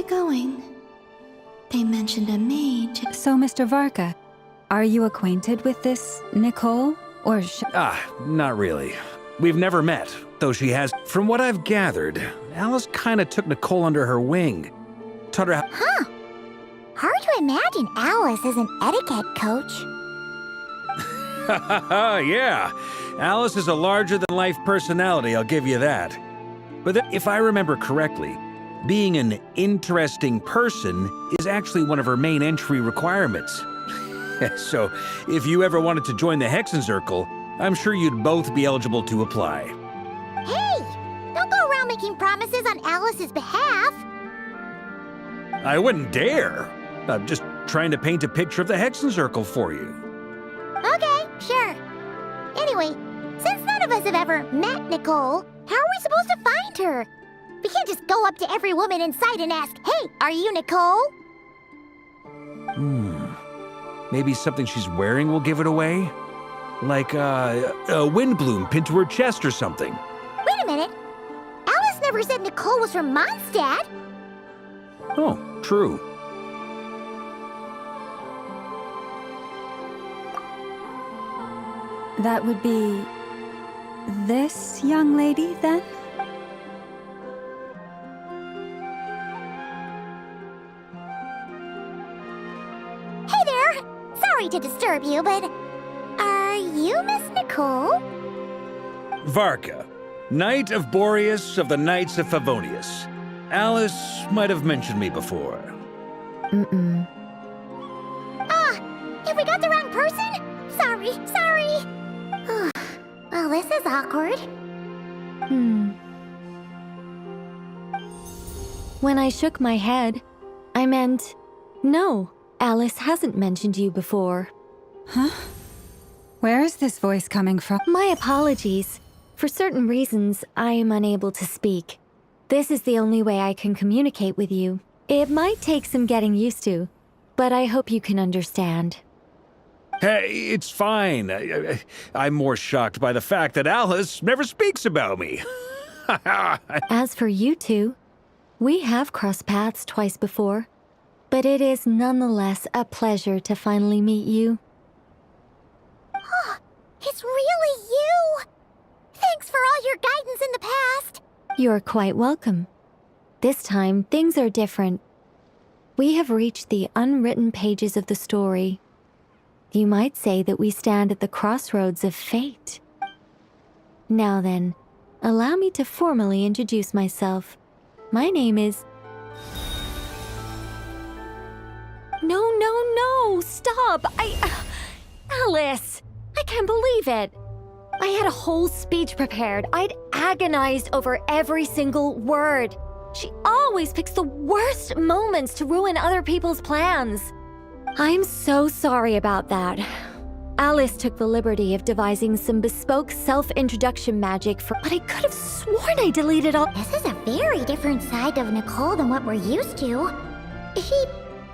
they going? They mentioned a maid. So, Mr. Varka, are you acquainted with this Nicole? Or Not really. We've never met, though she has. From what I've gathered, Alice kinda took Nicole under her wing. Taught her how— Huh. Hard to imagine Alice as an etiquette coach. Yeah. Alice is a larger-than-life personality, I'll give you that. But if I remember correctly, being an interesting person is actually one of her main entry requirements. So, if you ever wanted to join the Hexenzirkel, I'm sure you'd both be eligible to apply. Hey! Don't go around making promises on Alice's behalf. I wouldn't dare. I'm just trying to paint a picture of the Hexenzirkel for you. Okay, sure. Anyway, since none of us have ever met Nicole, how are we supposed to find her? We can't just go up to every woman in sight and ask, "Hey, are you Nicole?" Maybe something she's wearing will give it away? Like, a windbloom pinned to her chest or something. Wait a minute. Alice never said Nicole was from Mondstadt. Oh, true. that would be this young lady, then? Hey there! Sorry to disturb you, but are you Miss Nicole? Varka, Knight of Boreas of the Knights of Favonius. Alice might have mentioned me before. Mm-mm. Have we got the wrong person? Sorry. Well, this is awkward. When I shook my head, I meant, no, Alice hasn't mentioned you before. Huh? Where is this voice coming from? My apologies. For certain reasons, I am unable to speak. This is the only way I can communicate with you. It might take some getting used to, but I hope you can understand. Hey, it's fine. I'm more shocked by the fact that Alice never speaks about me. As for you two, we have crossed paths twice before, but it is nonetheless a pleasure to finally meet you. It's really you! Thanks for all your guidance in the past. You're quite welcome. This time, things are different. We have reached the unwritten pages of the story. You might say that we stand at the crossroads of fate. Now then, allow me to formally introduce myself. My name is... No, stop! Alice! I can't believe it! I had a whole speech prepared. I'd agonized over every single word. She always picks the worst moments to ruin other people's plans. I'm so sorry about that. Alice took the liberty of devising some bespoke self-introduction magic but I could have sworn I deleted all— This is a very different side of Nicole than what we're used to. Is she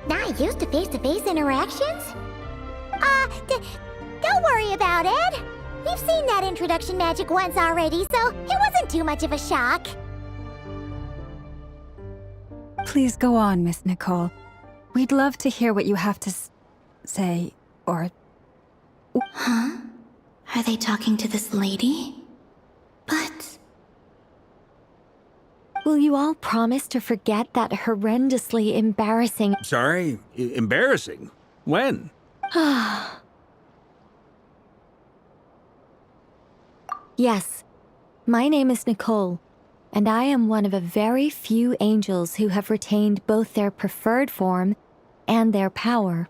not used to face-to-face interactions? Don't worry about it. We've seen that introduction magic once already, so it wasn't too much of a shock. Please go on, Miss Nicole. We'd love to hear what you have to say, or... Huh? Are they talking to this lady? But... Will you all promise to forget that horrendously embarrassing— Sorry? Embarrassing? When? Yes, my name is Nicole, and I am one of a very few angels who have retained both their preferred form and their power.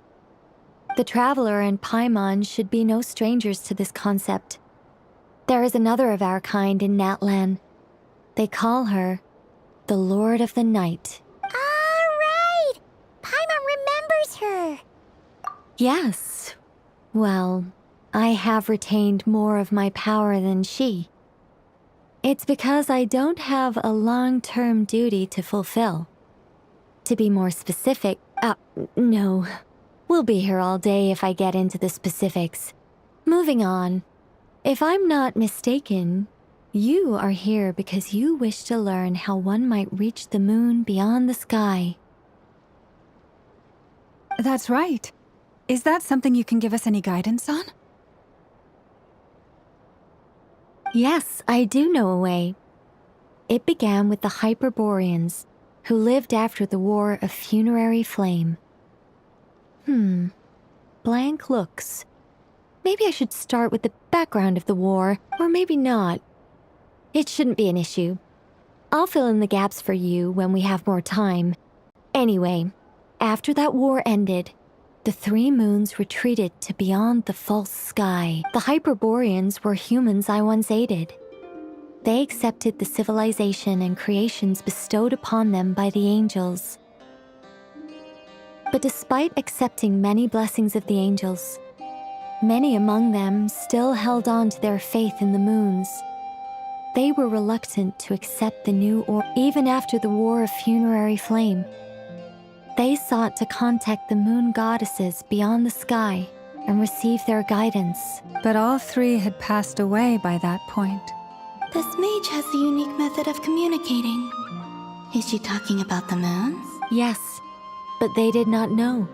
The Traveler and Paimon should be no strangers to this concept. There is another of our kind in Natlan. They call her the Lord of the Night. Right! Paimon remembers her. Yes. Well, I have retained more of my power than she. It's because I don't have a long-term duty to fulfill. To be more specific, no. We'll be here all day if I get into the specifics. Moving on. If I'm not mistaken, you are here because you wish to learn how one might reach the moon beyond the sky. That's right. Is that something you can give us any guidance on? Yes, I do know a way. It began with the Hyperboreans, who lived after the War of Funerary Flame. Blank looks. Maybe I should start with the background of the war, or maybe not. It shouldn't be an issue. I'll fill in the gaps for you when we have more time. Anyway, after that war ended, the three moons retreated to beyond the false sky. The Hyperboreans were humans I once aided. They accepted the civilization and creations bestowed upon them by the angels. But despite accepting many blessings of the angels, many among them still held on to their faith in the moons. They were reluctant to accept the new order even after the War of Funerary Flame. They sought to contact the moon goddesses beyond the sky and receive their guidance. But all three had passed away by that point. This mage has a unique method of communicating. Is she talking about the moons? Yes, but they did not know.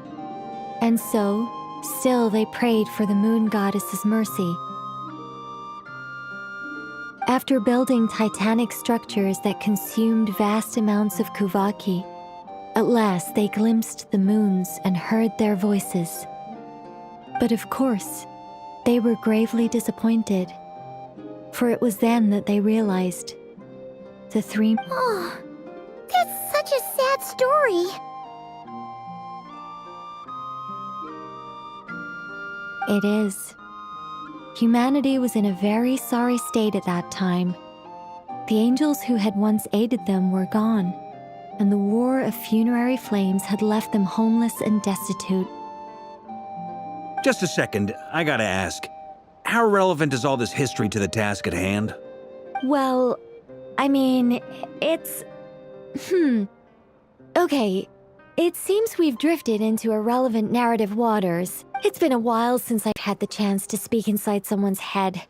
And so, still they prayed for the moon goddess's mercy. After building titanic structures that consumed vast amounts of Kuvaki, at last they glimpsed the moons and heard their voices. But of course, they were gravely disappointed, for it was then that they realized the three... Oh, that's such a sad story. It is. Humanity was in a very sorry state at that time. The angels who had once aided them were gone, and the War of Funerary Flames had left them homeless and destitute. Just a second, I gotta ask. How relevant is all this history to the task at hand? Well, I mean, it's... Okay, it seems we've drifted into irrelevant narrative waters. It's been a while since I've had the chance to speak inside someone's head.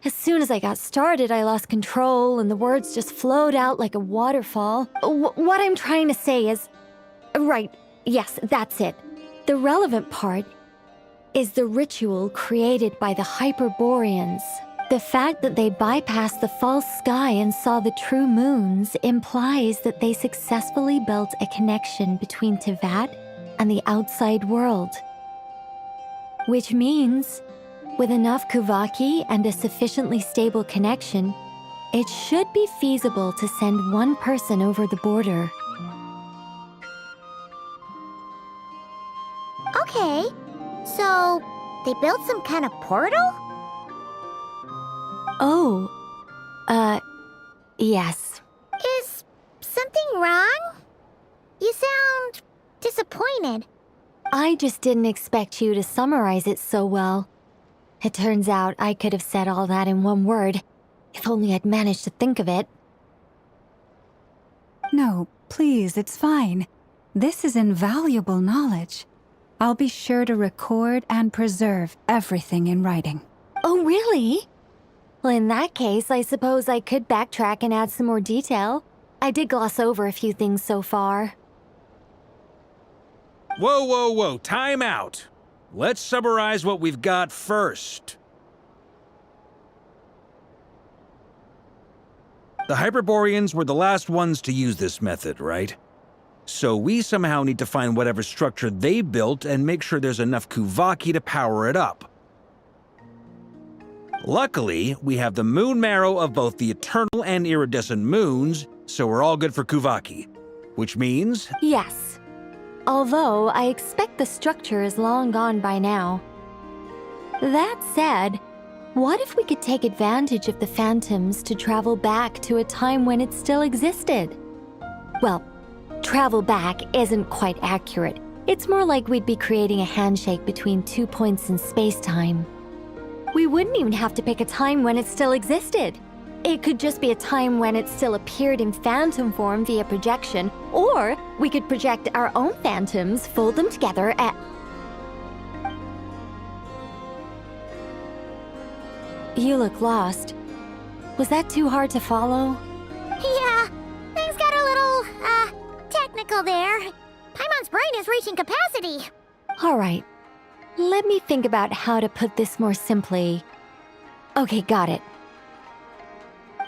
As soon as I got started, I lost control and the words just flowed out like a waterfall. What I'm trying to say is... Right, yes, that's it. The relevant part is the ritual created by the Hyperboreans. The fact that they bypassed the false sky and saw the true moons implies that they successfully built a connection between Tevat and the outside world. Which means, with enough Kuvaki and a sufficiently stable connection, it should be feasible to send one person over the border. Okay, so they built some kind of portal? Oh, yes. Is something wrong? You sound disappointed. I just didn't expect you to summarize it so well. It turns out I could have said all that in one word, if only I'd managed to think of it. No, please, it's fine. This is invaluable knowledge. I'll be sure to record and preserve everything in writing. Oh, really? Well, in that case, I suppose I could backtrack and add some more detail. I did gloss over a few things so far. Whoa, whoa, whoa, time out. Let's summarize what we've got first. The Hyperboreans were the last ones to use this method, right? So we somehow need to find whatever structure they built and make sure there's enough Kuvaki to power it up. Luckily, we have the moon marrow of both the eternal and iridescent moons, so we're all good for Kuvaki. Which means... Yes. Although, I expect the structure is long gone by now. That said, what if we could take advantage of the phantoms to travel back to a time when it still existed? Well, travel back isn't quite accurate. It's more like we'd be creating a handshake between 2 points in space-time. We wouldn't even have to pick a time when it still existed. It could just be a time when it still appeared in phantom form via projection, or we could project our own phantoms, fold them together, and... You look lost. Was that too hard to follow? Yeah, things got a little, technical there. Paimon's brain is reaching capacity. All right. Let me think about how to put this more simply. Okay, got it.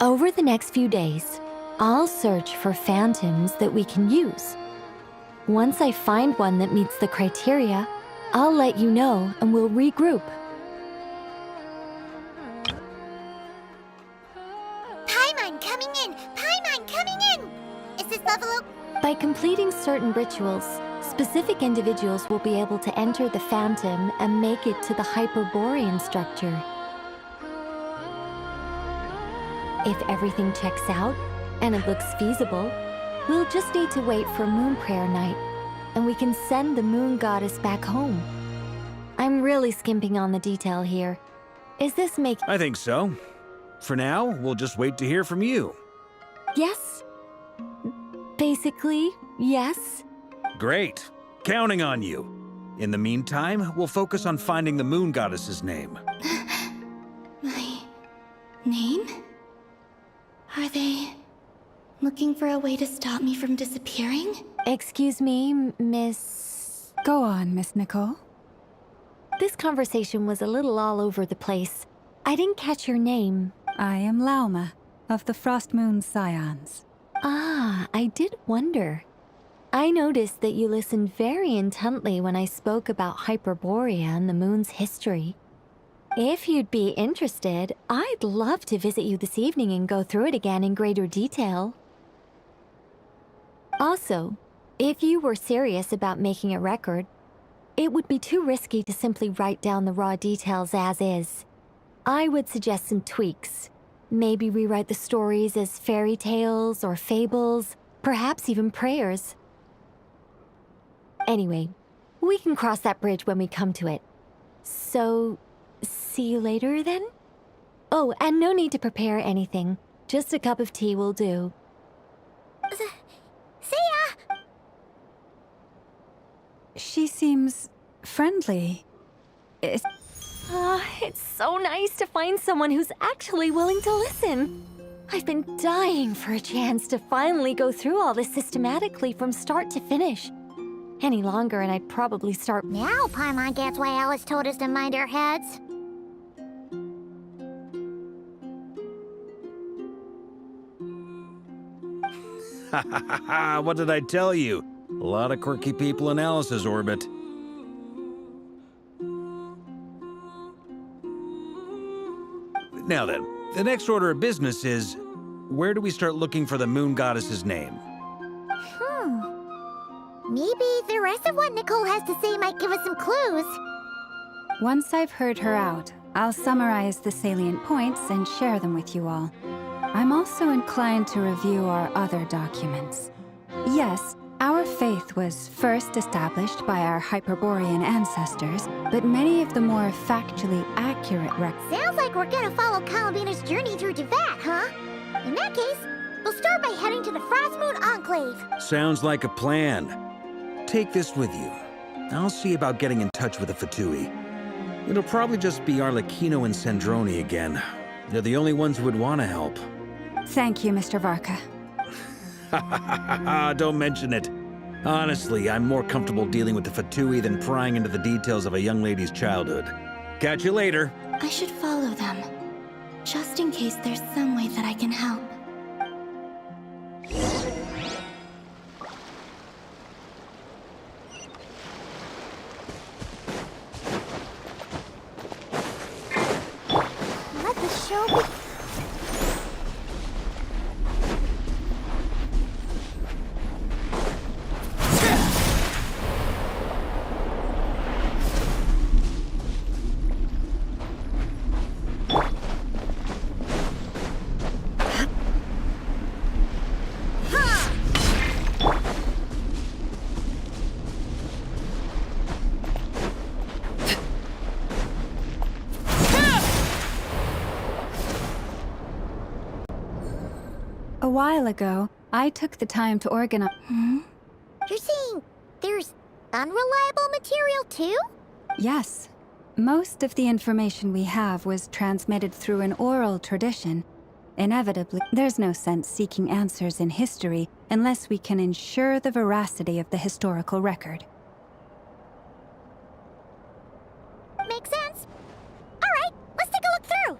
Over the next few days, I'll search for phantoms that we can use. Once I find one that meets the criteria, I'll let you know and we'll regroup. Paimon coming in! Paimon coming in! Is this Buffalo? By completing certain rituals, specific individuals will be able to enter the phantom and make it to the Hyperborean structure. If everything checks out and it looks feasible, we'll just need to wait for Moon Prayer Night, and we can send the Moon Goddess back home. I'm really skimping on the detail here. Is this making... I think so. For now, we'll just wait to hear from you. Yes? Basically, yes. Great. Counting on you. In the meantime, we'll focus on finding the Moon Goddess's name. My name? Are they looking for a way to stop me from disappearing? Excuse me, Miss... Go on, Miss Nicole. This conversation was a little all over the place. I didn't catch your name. I am Lauma, of the Frost Moon Scions. Ah, I did wonder. I noticed that you listened very intently when I spoke about Hyperborea and the moon's history. If you'd be interested, I'd love to visit you this evening and go through it again in greater detail. Also, if you were serious about making a record, it would be too risky to simply write down the raw details as is. I would suggest some tweaks. Maybe rewrite the stories as fairy tales or fables, perhaps even prayers. Anyway, we can cross that bridge when we come to it. So, see you later then? Oh, and no need to prepare anything. Just a cup of tea will do. See ya! She seems friendly. It's so nice to find someone who's actually willing to listen. I've been dying for a chance to finally go through all this systematically from start to finish. Any longer and I'd probably start... Now Paimon gets why Alice told us to mind our heads. What did I tell you? A lot of quirky people in Alice's orbit. Now then, the next order of business is, where do we start looking for the Moon Goddess's name? Maybe the rest of what Nicole has to say might give us some clues. Once I've heard her out, I'll summarize the salient points and share them with you all. I'm also inclined to review our other documents. Yes, our faith was first established by our Hyperborean ancestors, but many of the more factually accurate records... Sounds like we're gonna follow Columbina's journey through Javat, huh? In that case, we'll start by heading to the Frost Moon Enclave. Sounds like a plan. Take this with you. I'll see about getting in touch with the Fatui. It'll probably just be Arlecchino and Sandroni again. They're the only ones who would want to help. Thank you, Mr. Varka. Don't mention it. Honestly, I'm more comfortable dealing with the Fatui than prying into the details of a young lady's childhood. Catch you later. I should follow them, just in case there's some way that I can help. Let the show be... A while ago, I took the time to organize... You're saying there's unreliable material too? Yes. Most of the information we have was transmitted through an oral tradition. Inevitably, there's no sense seeking answers in history unless we can ensure the veracity of the historical record. Makes sense. Alright, let's take a look through.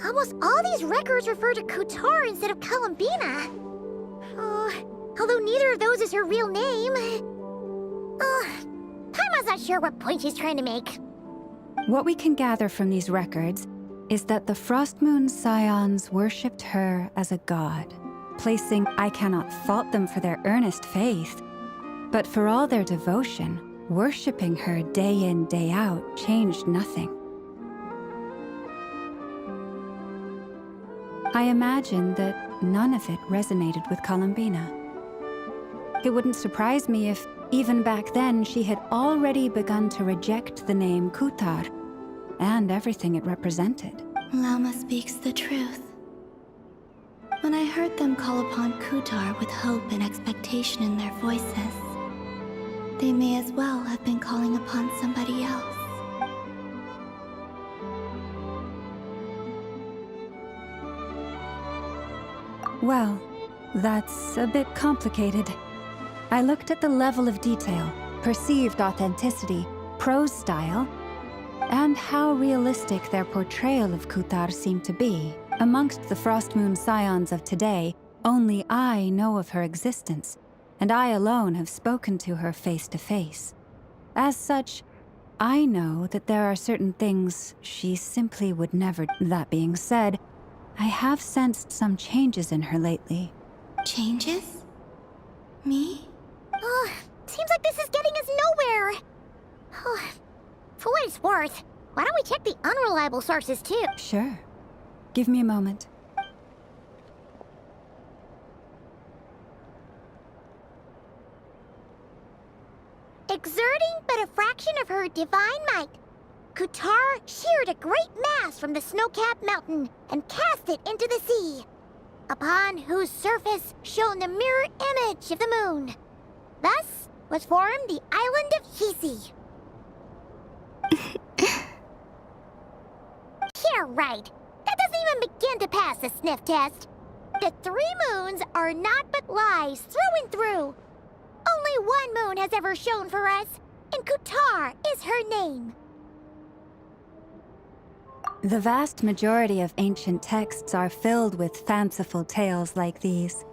Almost all these records refer to Kutar instead of Columbina. Although neither of those is her real name. Paimon's not sure what point she's trying to make. What we can gather from these records is that the Frost Moon Scions worshipped her as a god, placing I cannot fault them for their earnest faith, but for all their devotion, worshipping her day in, day out changed nothing. I imagine that none of it resonated with Columbina. It wouldn't surprise me if, even back then, she had already begun to reject the name Kutar and everything it represented. Lama speaks the truth. When I heard them call upon Kutar with hope and expectation in their voices, they may as well have been calling upon somebody else. Well, that's a bit complicated. I looked at the level of detail, perceived authenticity, prose style, and how realistic their portrayal of Kutar seemed to be. Amongst the Frost Moon Scions of today, only I know of her existence, and I alone have spoken to her face to face. As such, I know that there are certain things she simply would never. That being said, I have sensed some changes in her lately. Changes? Me? Seems like this is getting us nowhere. For what it's worth, why don't we check the unreliable sources too? Sure. Give me a moment. Exerting but a fraction of her divine might, Kutar sheared a great mass from the snow-capped mountain and cast it into the sea, upon whose surface shone the mirror image of the moon. Thus was formed the island of Hisi. Yeah, right. That doesn't even begin to pass the sniff test. The 3 moons are naught but lies through and through. Only one moon has ever shone for us, and Kutar is her name. The vast majority of ancient texts are filled with fanciful tales like these.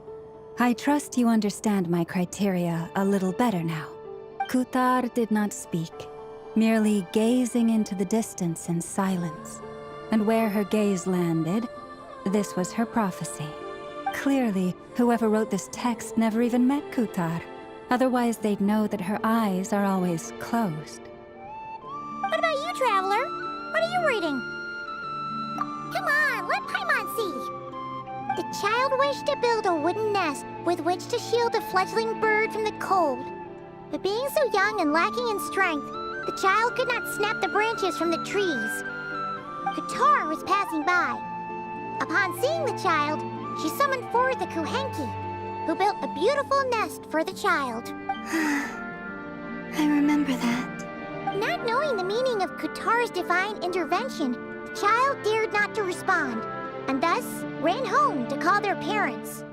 I trust you understand my criteria a little better now. Kutar did not speak, merely gazing into the distance in silence. And where her gaze landed, this was her prophecy. Clearly, whoever wrote this text never even met Kutar. Otherwise, they'd know that her eyes are always closed. What about you, Traveler? What are you reading? Come on, let Paimon see. The child wished to build a wooden nest with which to shield a fledgling bird from the cold. But being so young and lacking in strength, the child could not snap the branches from the trees. Kutar was passing by. Upon seeing the child, she summoned forth the Kuhenki, who built a beautiful nest for the child. I remember that. Not knowing the meaning of Kutar's divine intervention, the child dared not to respond, and thus ran home to call their parents.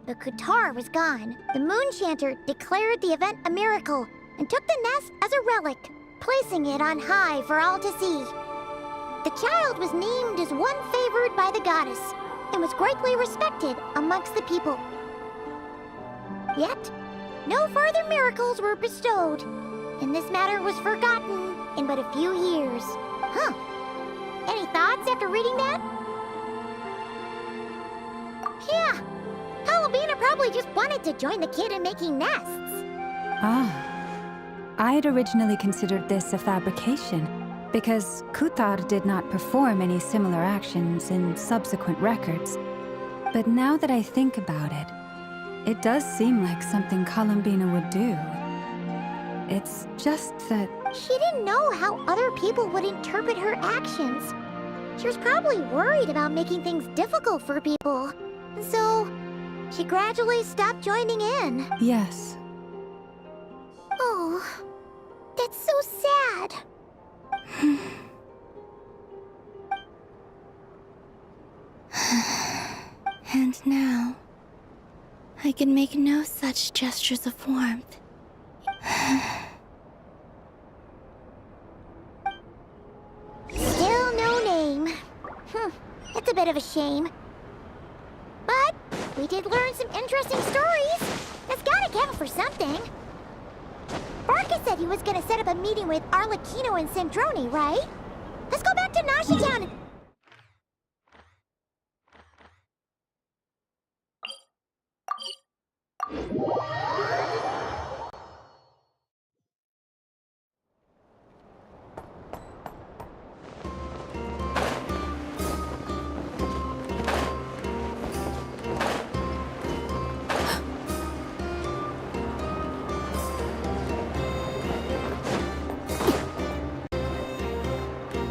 But Kutar was gone. The moon chanter declared the event a miracle and took the nest as a relic, placing it on high for all to see. The child was named as one favored by the goddess and was greatly respected amongst the people. Yet, no further miracles were bestowed, and this matter was forgotten in but a few years. Any thoughts after reading that? Yeah, Columbina probably just wanted to join the kid in making nests. I'd originally considered this a fabrication, because Kutar did not perform any similar actions in subsequent records. But now that I think about it, it does seem like something Columbina would do. It's just that... She didn't know how other people would interpret her actions. She was probably worried about making things difficult for people. So, she gradually stopped joining in. Yes. Oh, that's so sad. And now, I can make no such gestures of warmth. Still no name. It's a bit of a shame. But we did learn some interesting stories. That's gotta count for something. Barca said he was gonna set up a meeting with Arlecchino and Sandrone, right? Let's go back to Nashi Town.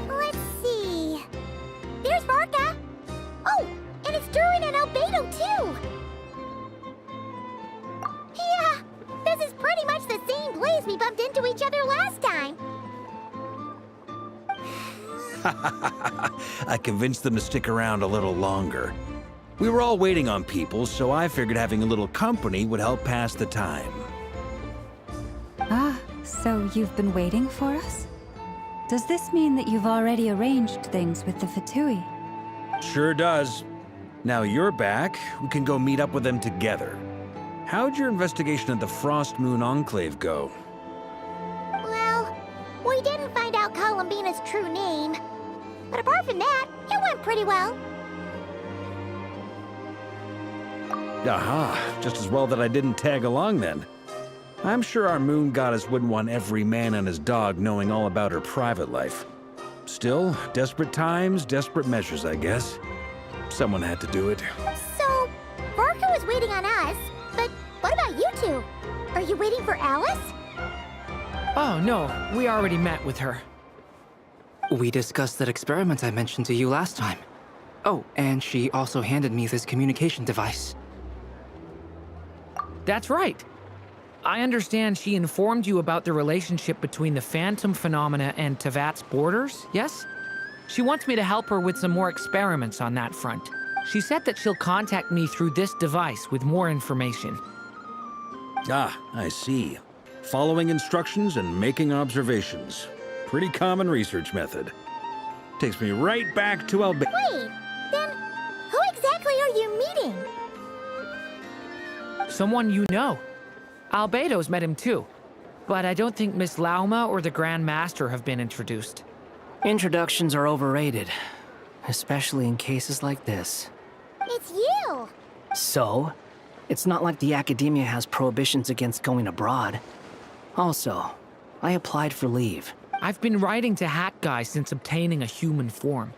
Let's see. There's Barca. Oh, and it's Druid and Albedo too. Yeah, this is pretty much the same place we bumped into each other last time. I convinced them to stick around a little longer. We were all waiting on people, so I figured having a little company would help pass the time. Ah, so you've been waiting for us? Does this mean that you've already arranged things with the Fatui? Sure does. Now you're back, we can go meet up with them together. How'd your investigation of the Frost Moon Enclave go? Well, we didn't find out Columbina's true name. But apart from that, it went pretty well. Aha, just as well that I didn't tag along then. I'm sure our moon goddess wouldn't want every man and his dog knowing all about her private life. Still, desperate times, desperate measures, I guess. Someone had to do it. So, Barca was waiting on us, but what about you two? Are you waiting for Alice? Oh, no. We already met with her. We discussed that experiment I mentioned to you last time. Oh, and she also handed me this communication device. That's right. I understand she informed you about the relationship between the phantom phenomena and Tevat's borders, yes? She wants me to help her with some more experiments on that front. She said that she'll contact me through this device with more information. Ah, I see. Following instructions and making observations. Pretty common research method. Takes me right back to Wait, then who exactly are you meeting? Someone you know. Albedo's met him too. But I don't think Miss Lauma or the Grand Master have been introduced. Introductions are overrated, especially in cases like this. It's you! So, it's not like the academia has prohibitions against going abroad. Also, I applied for leave. I've been writing to Hat Guy since obtaining a human form.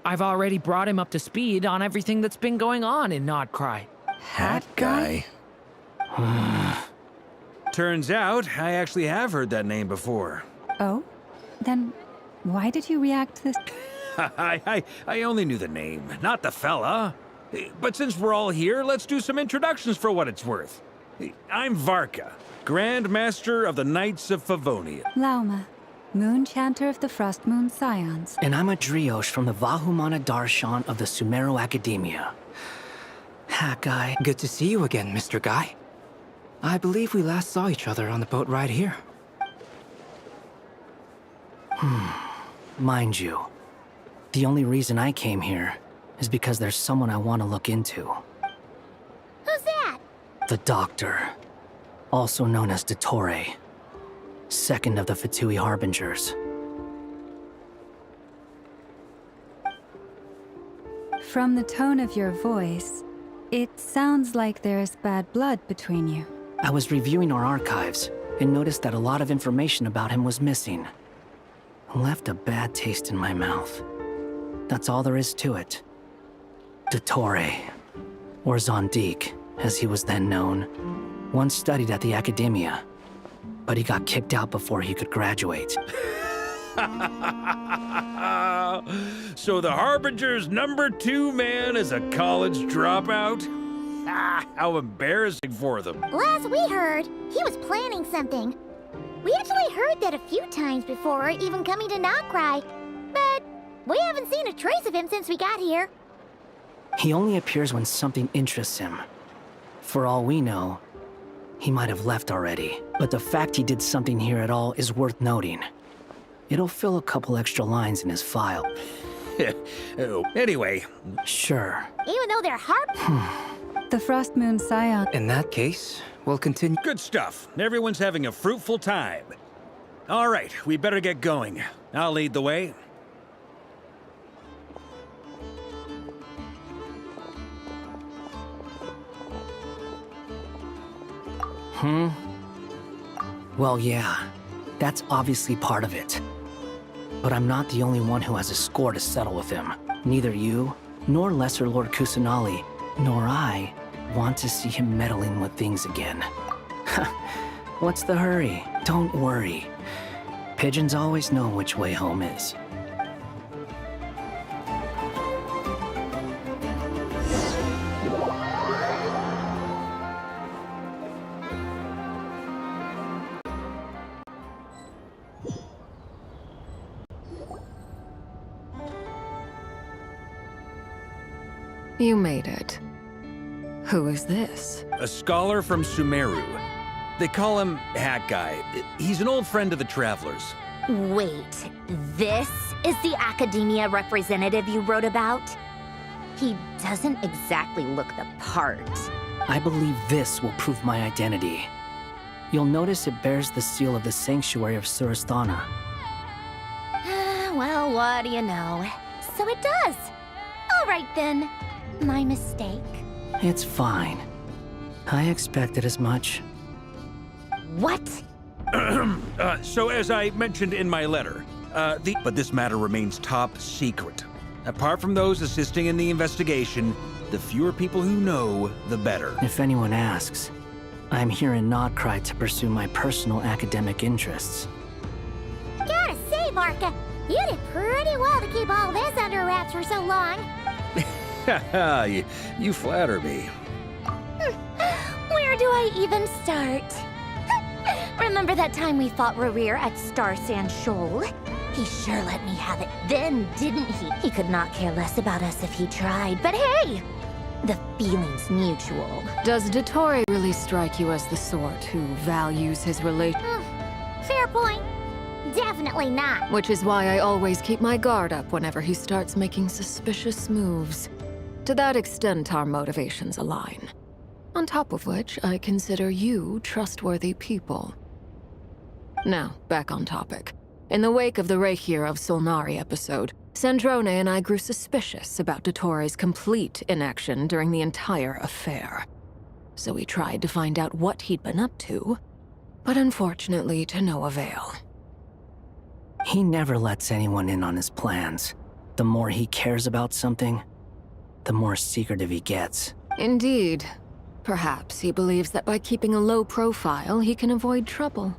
I've already brought him up to speed on everything that's been going on in Nodcry. Hat Guy? Turns out, I actually have heard that name before. Oh? Then why did you react to this? I only knew the name, not the fella. But since we're all here, let's do some introductions for what it's worth. I'm Varka, Grand Master of the Knights of Favonia. Lauma, Moon Chanter of the Frost Moon Scions. And I'm a Driosh from the Vahumana Darshan of the Sumero Academia. Hat Guy, good to see you again, Mr. Guy. I believe we last saw each other on the boat ride here. Mind you, the only reason I came here is because there's someone I want to look into. Who's that? The Doctor, also known as Dottore, second of the Fatui Harbingers. From the tone of your voice, it sounds like there's bad blood between you. I was reviewing our archives and noticed that a lot of information about him was missing. Left a bad taste in my mouth. That's all there is to it. Dottore, or Zondique, as he was then known, once studied at the Academia, but he got kicked out before he could graduate. So the Harbinger's #2 man is a college dropout? Ah, how embarrassing for them. Last we heard, he was planning something. We actually heard that a few times before, even coming to Nocturne, but we haven't seen a trace of him since we got here. He only appears when something interests him. For all we know, he might have left already. But the fact he did something here at all is worth noting. It'll fill a couple extra lines in his file. Oh, anyway, Sure. Even though they're hard. The Frost Moon Scion. In that case, we'll continue. good stuff. Everyone's having a fruitful time. All right, we better get going. I'll lead the way. Well, yeah. That's obviously part of it. But I'm not the only one who has a score to settle with him. Neither you, nor Lesser Lord Kusanali, nor I want to see him meddling with things again. What's the hurry? Don't worry. Pigeons always know which way home is. You made it. Who is this? A scholar from Sumeru. They call him Hat Guy. He's an old friend of the Travelers. Wait, this is the academia representative you wrote about? He doesn't exactly look the part. I believe this will prove my identity. You'll notice it bears the seal of the Sanctuary of Surasthana. Well, what do you know? So it does. All right then. My mistake. It's fine. I expected as much. What? So as I mentioned in my letter, but this matter remains top secret. Apart from those assisting in the investigation, the fewer people who know, the better. If anyone asks, I'm here in Nocturne to pursue my personal academic interests. Gotta say, Marka, you did pretty well to keep all this under wraps for so long. Haha, you flatter me. Where do I even start? Remember that time we fought Rerir at Star Sand Shoal? He sure let me have it then, didn't he? He could not care less about us if he tried, but hey! The feeling's mutual. Does Dottore really strike you as the sort who values his relation? Fair point. Definitely not. Which is why I always keep my guard up whenever he starts making suspicious moves. To that extent, our motivations align. On top of which, I consider you trustworthy people. Now, back on topic. In the wake of the Reikir of Solnari episode, Sandrone and I grew suspicious about Dottore's complete inaction during the entire affair. So we tried to find out what he'd been up to, but unfortunately to no avail. He never lets anyone in on his plans. The more he cares about something, the more secretive he gets. Indeed. Perhaps he believes that by keeping a low profile, he can avoid trouble.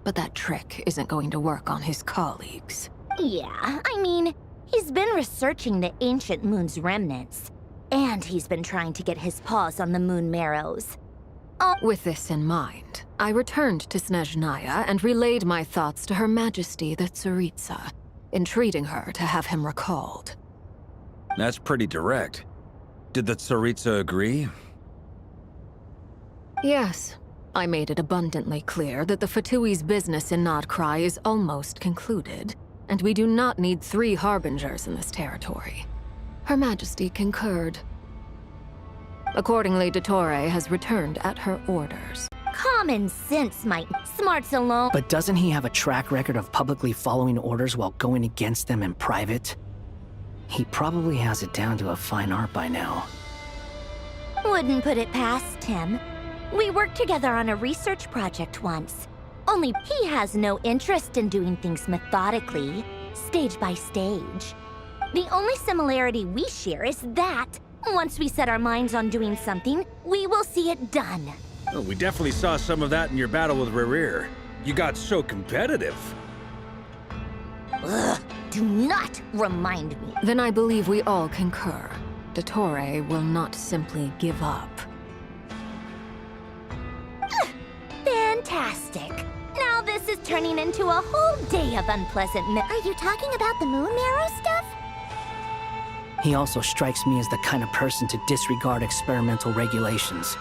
But that trick isn't going to work on his colleagues. Yeah, I mean, he's been researching the ancient moon's remnants. And he's been trying to get his paws on the moon marrows. With this in mind, I returned to Snezhnaya and relayed my thoughts to Her Majesty the Tsaritsa, entreating her to have him recalled. That's pretty direct. Did the Tsaritsa agree? Yes. I made it abundantly clear that the Fatui's business in Nocturne is almost concluded, and we do not need 3 harbingers in this territory. Her Majesty concurred. Accordingly, Dottore has returned at her orders. Common sense, might smarts alone. But doesn't he have a track record of publicly following orders while going against them in private? He probably has it down to a fine art by now. Wouldn't put it past him. We worked together on a research project once. Only he has no interest in doing things methodically, stage by stage. The only similarity we share is that, once we set our minds on doing something, we will see it done. Oh, we definitely saw some of that in your battle with Rerir. You got so competitive. Ugh, do not remind me. Then I believe we all concur. Dottore will not simply give up. Fantastic. Now this is turning into a whole day of unpleasant Are you talking about the moon marrow stuff? He also strikes me as the kind of person to disregard experimental regulations,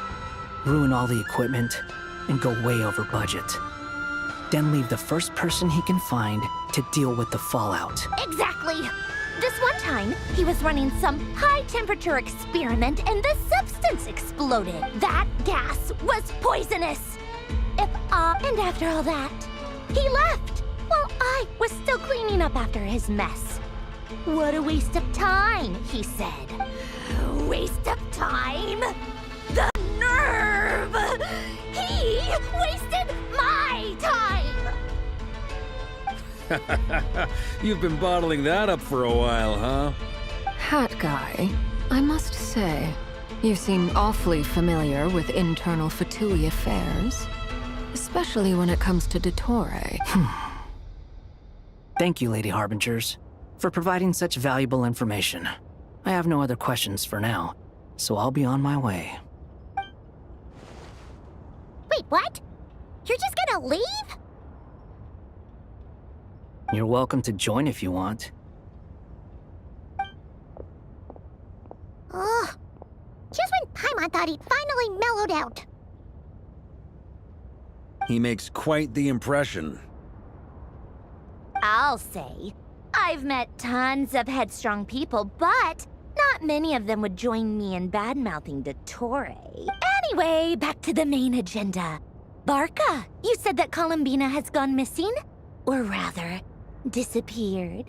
ruin all the equipment, and go way over budget. Then leave the first person he can find to deal with the fallout. Exactly. This one time, he was running some high-temperature experiment and the substance exploded. That gas was poisonous. And after all that, he left while I was still cleaning up after his mess. What a waste of time, he said. Waste of time? The nerve! He wasted my time! You've been bottling that up for a while, huh? Hat guy, I must say, you seem awfully familiar with internal Fatui affairs. Especially when it comes to Dottore. Thank you, Lady Harbingers, for providing such valuable information. I have no other questions for now, so I'll be on my way. Wait, what? You're just gonna leave? You're welcome to join if you want. Ugh. Just when Paimon thought he'd finally mellowed out. He makes quite the impression. I'll say. I've met tons of headstrong people, but not many of them would join me in bad-mouthing Dottore. Anyway, back to the main agenda. Barca, you said that Columbina has gone missing? Or rather, disappeared.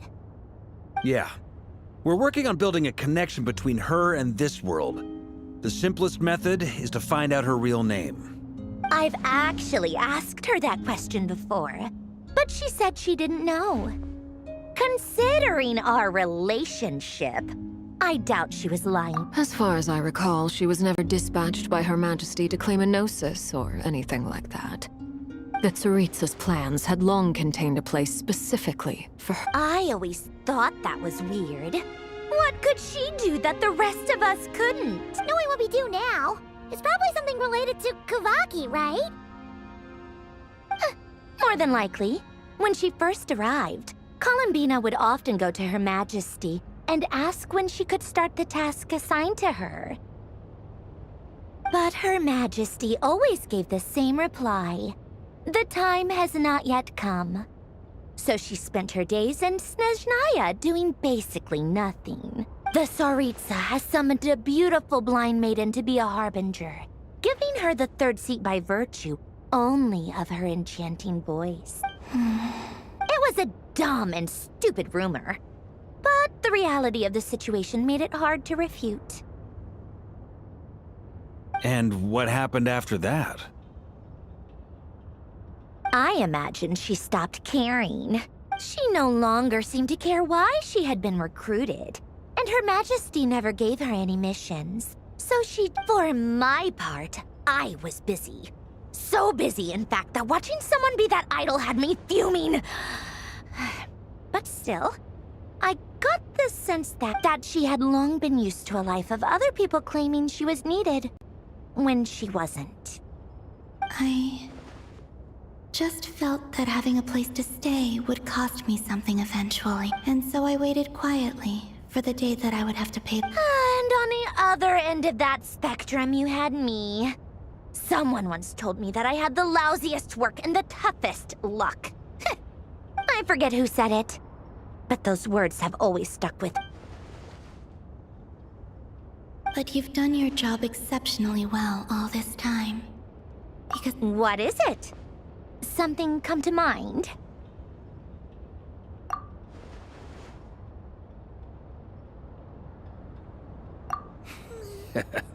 Yeah. We're working on building a connection between her and this world. The simplest method is to find out her real name. I've actually asked her that question before, but she said she didn't know. Considering our relationship, I doubt she was lying. As far as I recall, she was never dispatched by Her Majesty to claim a gnosis or anything like that. The Tsaritsa's plans had long contained a place specifically for her. I always thought that was weird. What could she do that the rest of us couldn't? Knowing what we do now, it's probably something related to Kavaki, right? More than likely. When she first arrived, Columbina would often go to Her Majesty and ask when she could start the task assigned to her. But Her Majesty always gave the same reply. The time has not yet come. So she spent her days in Snezhnaya doing basically nothing. The Tsaritsa has summoned a beautiful blind maiden to be a harbinger, giving her the third seat by virtue only of her enchanting voice. It was a dumb and stupid rumor, but the reality of the situation made it hard to refute. And what happened after that? I imagine she stopped caring. She no longer seemed to care why she had been recruited, and Her Majesty never gave her any missions. So for my part, I was busy. So busy, in fact, that watching someone be that idol had me fuming. But still, I got the sense that she had long been used to a life of other people claiming she was needed when she wasn't. I just felt that having a place to stay would cost me something eventually, and so I waited quietly for the day that I would have to pay. And on the other end of that spectrum, you had me. Someone once told me that I had the lousiest work and the toughest luck. I forget who said it, but those words have always stuck with me. But you've done your job exceptionally well all this time. Because What is it? Something come to mind?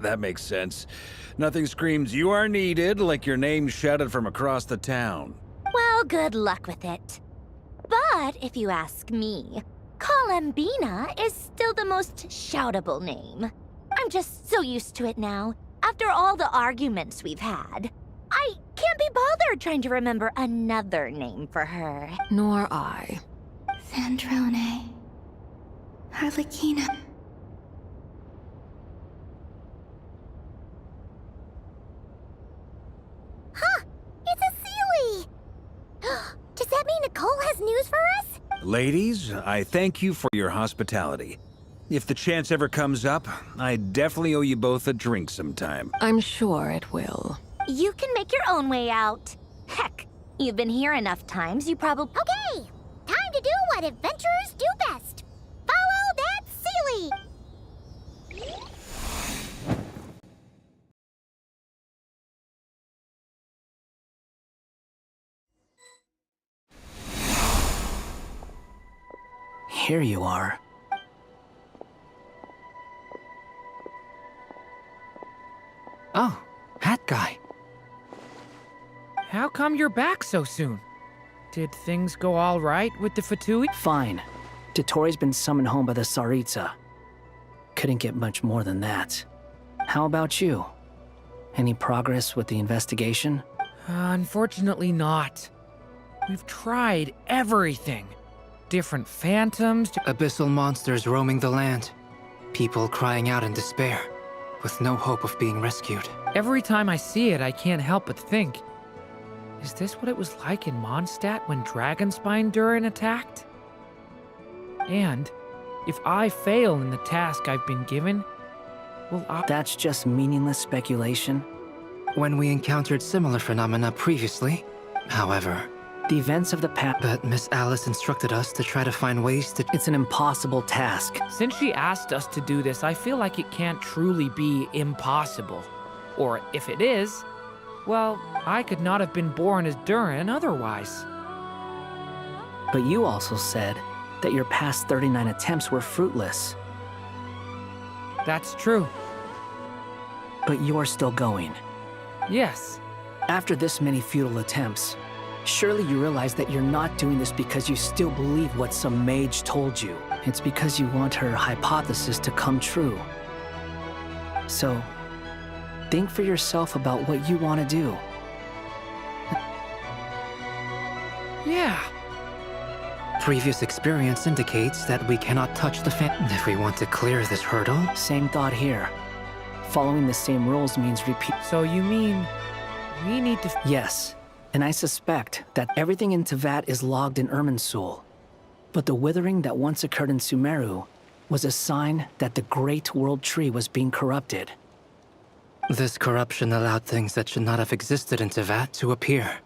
That makes sense. Nothing screams you are needed like your name shouted from across the town. Well, good luck with it. But if you ask me, Columbina is still the most shoutable name. I'm just so used to it now, after all the arguments we've had. I can't be bothered trying to remember another name for her. Nor I. Sandrone, Harlequina. Huh! It's a Sealy! Does that mean Nicole has news for us? Ladies, I thank you for your hospitality. If the chance ever comes up, I definitely owe you both a drink sometime. I'm sure it will. You can make your own way out. Heck, you've been here enough times, you probably... Okay, time to do what adventurers do best. Follow that Sealy! Here you are. Oh, hat guy. How come you're back so soon? Did things go all right with the Fatui? Fine. Dottore has been summoned home by the Tsaritsa. Couldn't get much more than that. How about you? Any progress with the investigation? Unfortunately not. We've tried everything. Different phantoms. Abyssal monsters roaming the land. People crying out in despair, with no hope of being rescued. Every time I see it, I can't help but think, is this what it was like in Mondstadt when Dragonspine Durin attacked? And if I fail in the task I've been given, will I... That's just meaningless speculation. When we encountered similar phenomena previously, however, The events of the past... but Miss Alice instructed us to try to find ways to... It's an impossible task. Since she asked us to do this, I feel like it can't truly be impossible. Or if it is, well, I could not have been born as Durin otherwise. But you also said that your past 39 attempts were fruitless. That's true. But you're still going. Yes. After this many futile attempts, surely you realize that you're not doing this because you still believe what some mage told you. It's because you want her hypothesis to come true. So, think for yourself about what you want to do. Yeah. Previous experience indicates that we cannot touch the If we want to clear this hurdle... Same thought here. Following the same rules means repeat. So you mean we need to... Yes, and I suspect that everything in Tevat is logged in Irminsul. But the withering that once occurred in Sumeru was a sign that the Great World Tree was being corrupted. This corruption allowed things that should not have existed in Tevat to appear.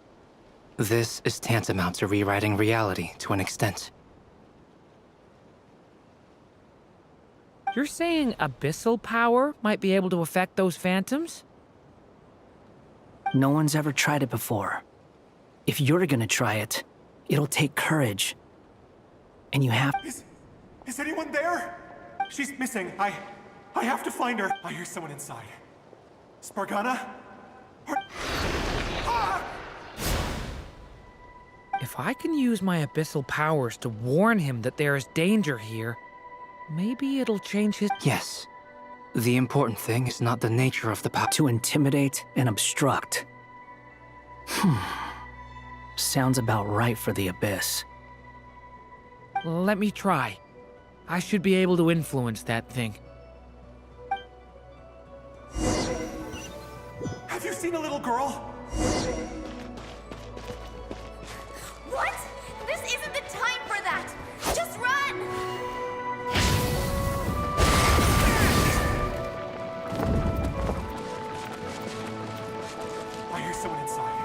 This is tantamount to rewriting reality to an extent. You're saying abyssal power might be able to affect those phantoms? No one's ever tried it before. If you're gonna try it, it'll take courage. And you have... Is anyone there? She's missing. I have to find her. I hear someone inside. Spargana? If I can use my abyssal powers to warn him that there is danger here, maybe it'll change his... Yes. The important thing is not the nature of the power. To intimidate and obstruct. Sounds about right for the Abyss. Let me try. I should be able to influence that thing. Have you seen a little girl? What? This isn't the time for that! Just run! I hear someone inside.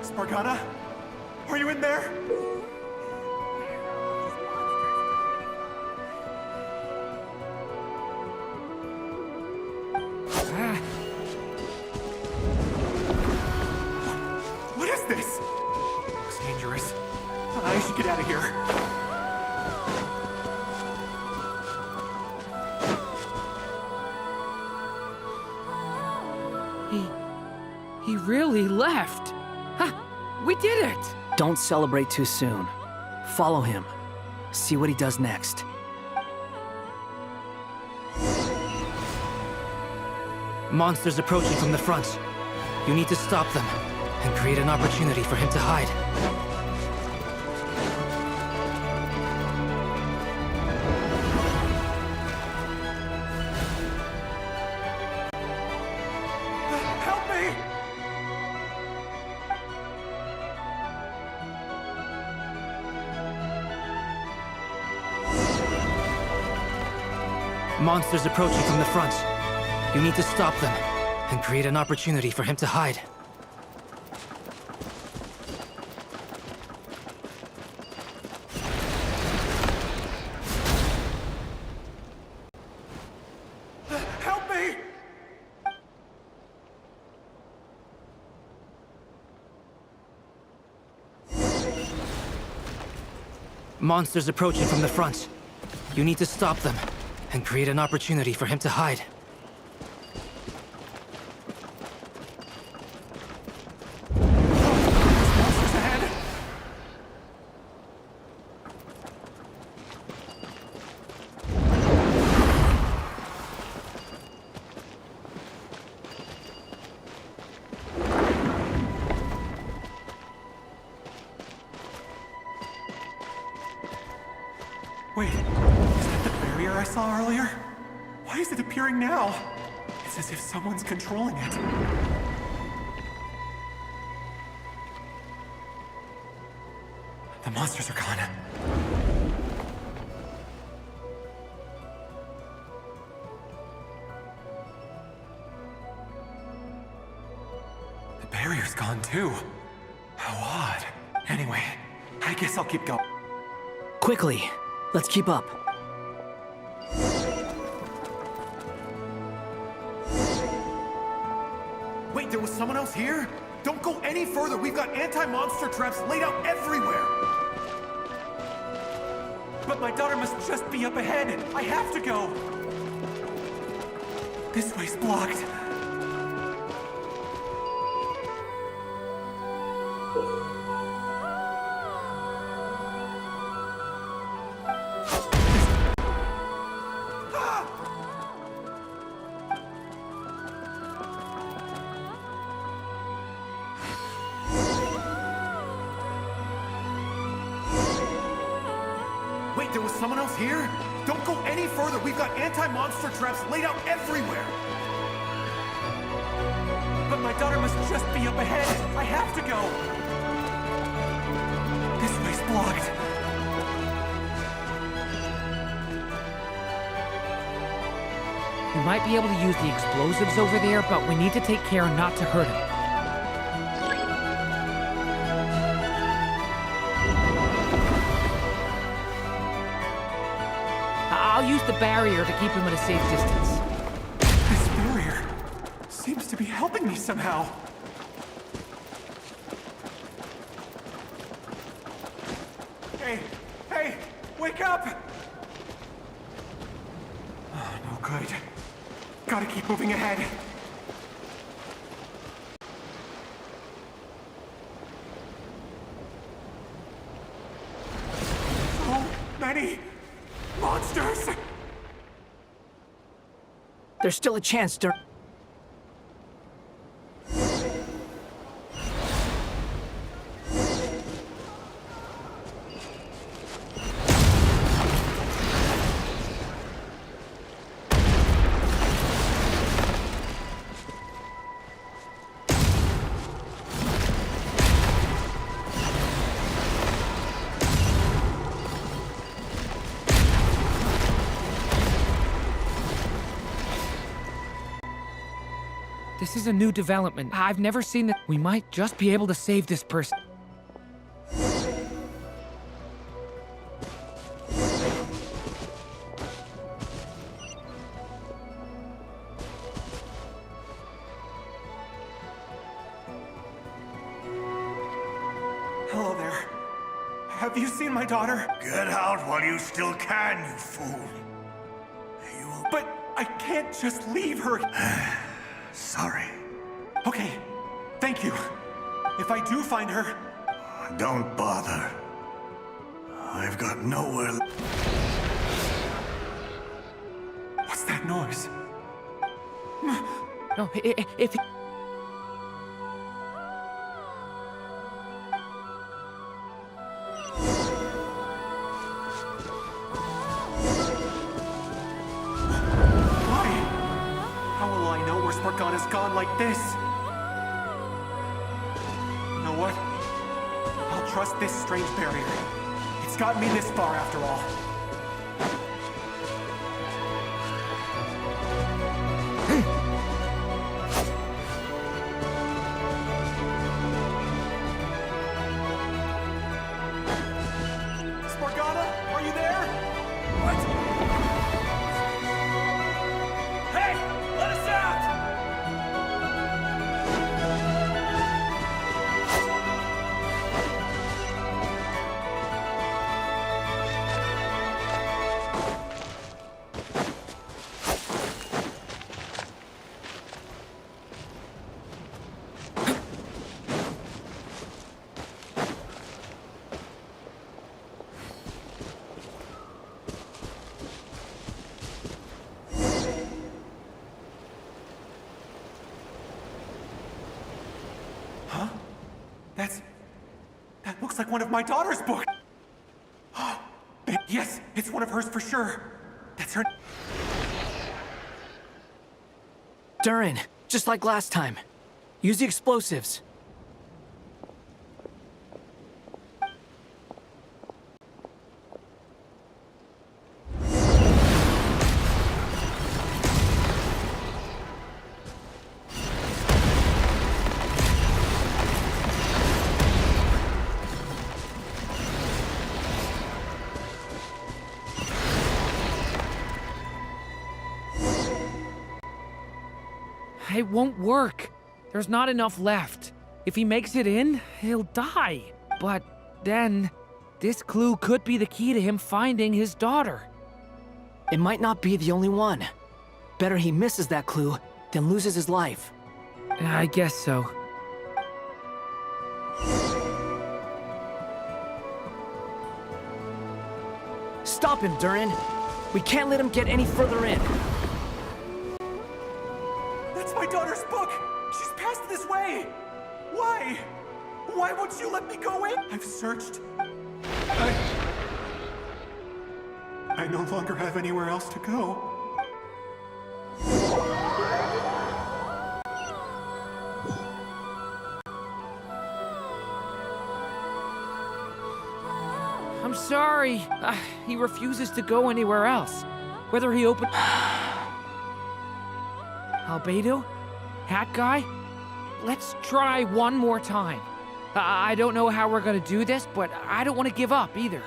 Spargana? Are you in there? What is this? Looks dangerous. I should get out of here. He really left. Ha! We did it! Don't celebrate too soon. Follow him. See what he does next. Monsters approaching from the front. You need to stop them and create an opportunity for him to hide. Help me! Monsters approaching from the front. You need to stop them and create an opportunity for him to hide. Help me! Monsters approaching from the front. You need to stop them and create an opportunity for him to hide. Monsters ahead! Wait, is that the barrier I saw earlier? Why is it appearing now? It's as if someone's controlling it. The monsters are gone. The barrier's gone too. How odd. Anyway, I guess I'll keep going. Quickly, let's keep up. Wait, there was someone else here? Don't go any further. We've got anti-monster traps laid out everywhere. But my daughter must just be up ahead. I have to go. This way's blocked. Wait, there was someone else here? Don't go any further. We've got anti-monster traps laid out everywhere. But my daughter must just be up ahead. I have to go. This way's blocked. We might be able to use the explosives over there, but we need to take care not to hurt him. I'll use the barrier to keep him at a safe distance. This barrier seems to be helping me somehow. Hey, wake up! Oh, no good. Gotta keep moving ahead. So many monsters! There's still a chance, Dur. This is a new development. I've never seen that. We might just be able to save this person. Hello there. Have you seen my daughter? Get out while you still can, you fool. You will... But I can't just leave her. Sorry. Okay, thank you. If I do find her... Don't bother. I've got nowhere... What's that noise? No, if... Why? How will I know where Spargana's gone like this? You know what? I'll trust this strange barrier. It's gotten me this far after all. That looks like one of my daughter's books. Yes, it's one of hers for sure. That's her. Durin, just like last time. Use the explosives. It won't work. There's not enough left. If he makes it in, he'll die. But then, this clue could be the key to him finding his daughter. It might not be the only one. Better he misses that clue than loses his life. I guess so. Stop him, Durin. We can't let him get any further in. That's my daughter's book! She's passed this way! Why? Why won't you let me go in? I've searched. I no longer have anywhere else to go. I'm sorry. He refuses to go anywhere else. Whether he opened... Albedo? Hat guy? Let's try one more time. I don't know how we're gonna do this, but I don't want to give up either.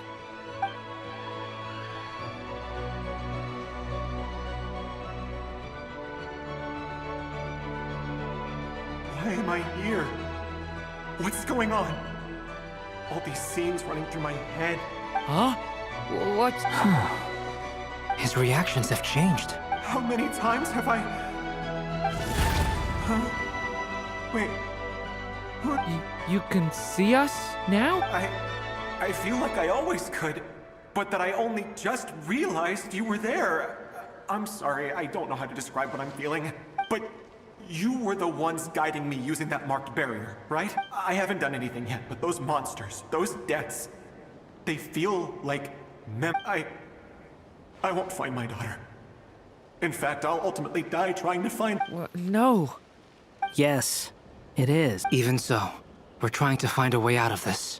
Why am I here? What's going on? All these scenes running through my head. Huh? What? His reactions have changed. How many times have I... Huh? Wait. Who... You can see us now? I feel like I always could, but that I only just realized you were there. I'm sorry, I don't know how to describe what I'm feeling, but you were the ones guiding me using that marked barrier, right? I haven't done anything yet, but those monsters, those deaths, they feel like I won't find my daughter. In fact, I'll ultimately die trying to find... No. Yes, it is. Even so, we're trying to find a way out of this.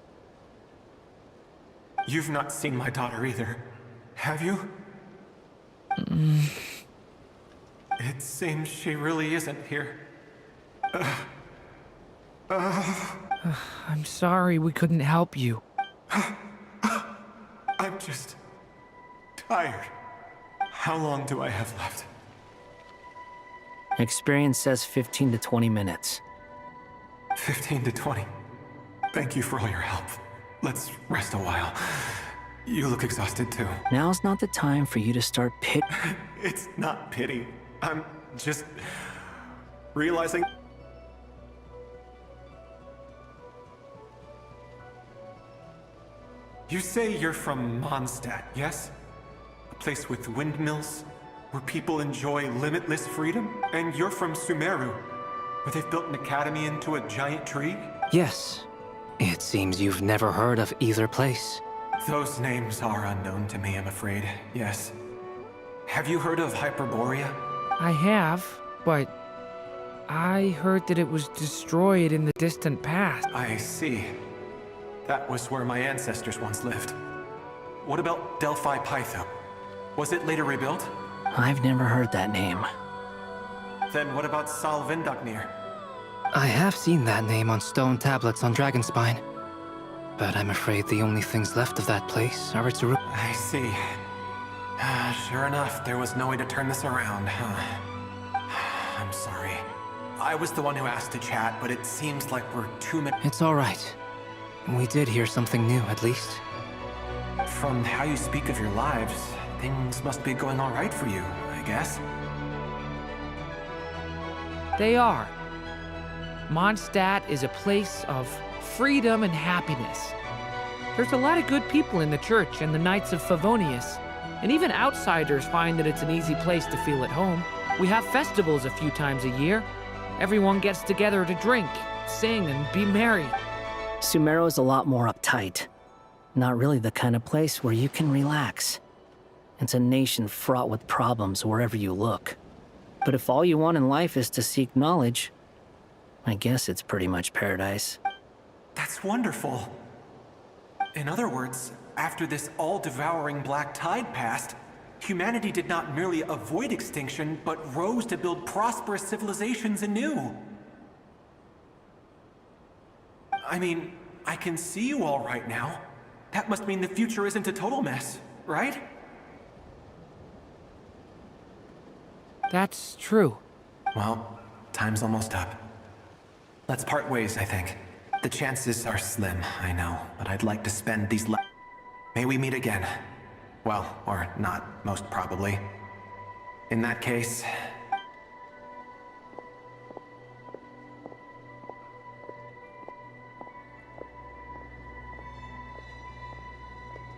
You've not seen my daughter either, have you? It seems she really isn't here. I'm sorry we couldn't help you. I'm just... tired. How long do I have left? Experience says 15 to 20 minutes. 15 to 20. Thank you for all your help. Let's rest a while. You look exhausted too. Now's not the time for you to start It's not pity. I'm just... realizing... You say you're from Mondstadt, yes? A place with windmills, where people enjoy limitless freedom? And you're from Sumeru, where they've built an academy into a giant tree? Yes. It seems you've never heard of either place. Those names are unknown to me, I'm afraid, yes. Have you heard of Hyperborea? I have, but I heard that it was destroyed in the distant past. I see. That was where my ancestors once lived. What about Delphi Pytho? Was it later rebuilt? I've never heard that name. Then what about Salvindagnir? I have seen that name on stone tablets on Dragonspine. But I'm afraid the only things left of that place are its ruins. I see. Sure enough, there was no way to turn this around, huh? I'm sorry. I was the one who asked to chat, but it seems like we're 2 minutes... It's all right. We did hear something new, at least. From how you speak of your lives, things must be going all right for you, I guess. They are. Mondstadt is a place of freedom and happiness. There's a lot of good people in the church and the Knights of Favonius, and even outsiders find that it's an easy place to feel at home. We have festivals a few times a year. Everyone gets together to drink, sing, and be merry. Sumero's a lot more uptight. Not really the kind of place where you can relax. It's a nation fraught with problems wherever you look. But if all you want in life is to seek knowledge, I guess it's pretty much paradise. That's wonderful. In other words, after this all-devouring black tide passed, humanity did not merely avoid extinction, but rose to build prosperous civilizations anew. I mean, I can see you all right now. That must mean the future isn't a total mess, right? That's true. Well, time's almost up. Let's part ways, I think. The chances are slim, I know, but I'd like to spend these May we meet again. Well, or not, most probably. In that case...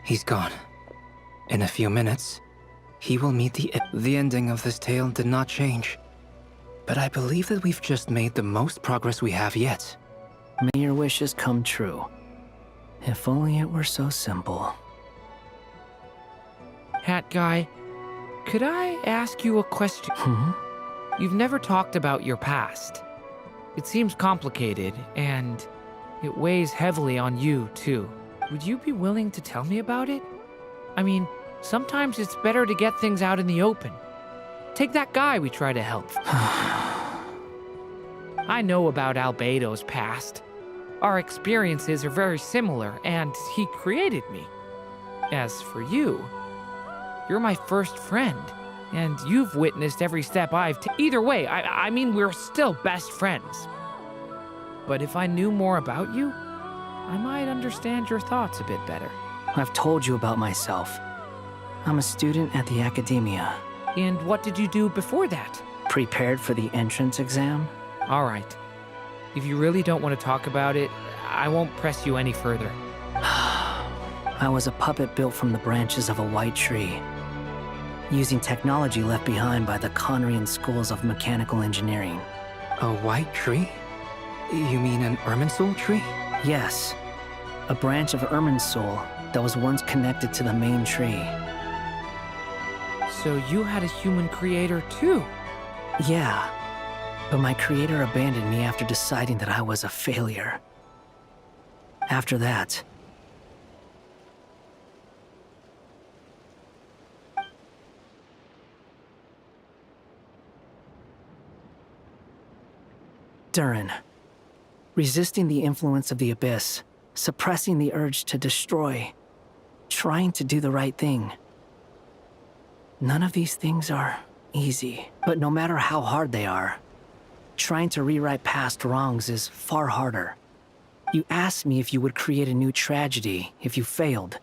He's gone. In a few minutes, he will meet the ending of this tale did not change. But I believe that we've just made the most progress we have yet. May your wishes come true. If only it were so simple. Hat guy, could I ask you a question? You've never talked about your past. It seems complicated, and it weighs heavily on you, too. Would you be willing to tell me about it? I mean, sometimes it's better to get things out in the open. Take that guy we try to help. I know about Albedo's past. Our experiences are very similar, and he created me. As for you, you're my first friend, and you've witnessed every step I've taken. Either way, I mean, we're still best friends. But if I knew more about you, I might understand your thoughts a bit better. I've told you about myself. I'm a student at the academia. And what did you do before that? Prepared for the entrance exam? All right. If you really don't want to talk about it, I won't press you any further. I was a puppet built from the branches of a white tree, using technology left behind by the Conrian schools of mechanical engineering. A white tree? You mean an Irminsul tree? Yes. A branch of Irminsul that was once connected to the main tree. So you had a human creator too? Yeah. But my creator abandoned me after deciding that I was a failure. After that... Durin. Resisting the influence of the Abyss, suppressing the urge to destroy, trying to do the right thing. None of these things are easy, but no matter how hard they are, trying to rewrite past wrongs is far harder. You asked me if you would create a new tragedy if you failed.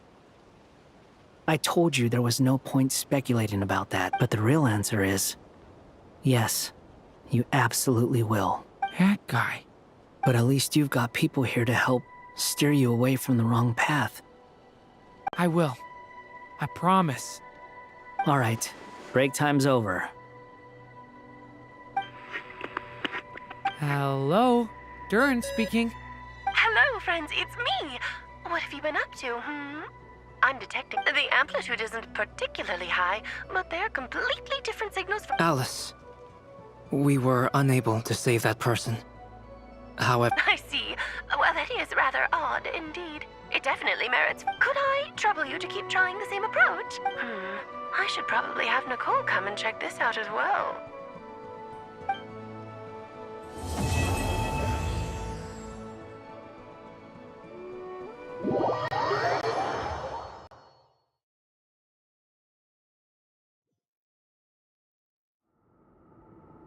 I told you there was no point speculating about that, but the real answer is, yes, you absolutely will. That guy. But at least you've got people here to help steer you away from the wrong path. I will. I promise. All right, break time's over. Hello? Durin speaking. Hello, friends, it's me. What have you been up to, I'm detecting the amplitude isn't particularly high, but they're completely different signals from— Alice. We were unable to save that person. However— I see. Well, that is rather odd indeed. It definitely merits— Could I trouble you to keep trying the same approach? I should probably have Nicole come and check this out as well.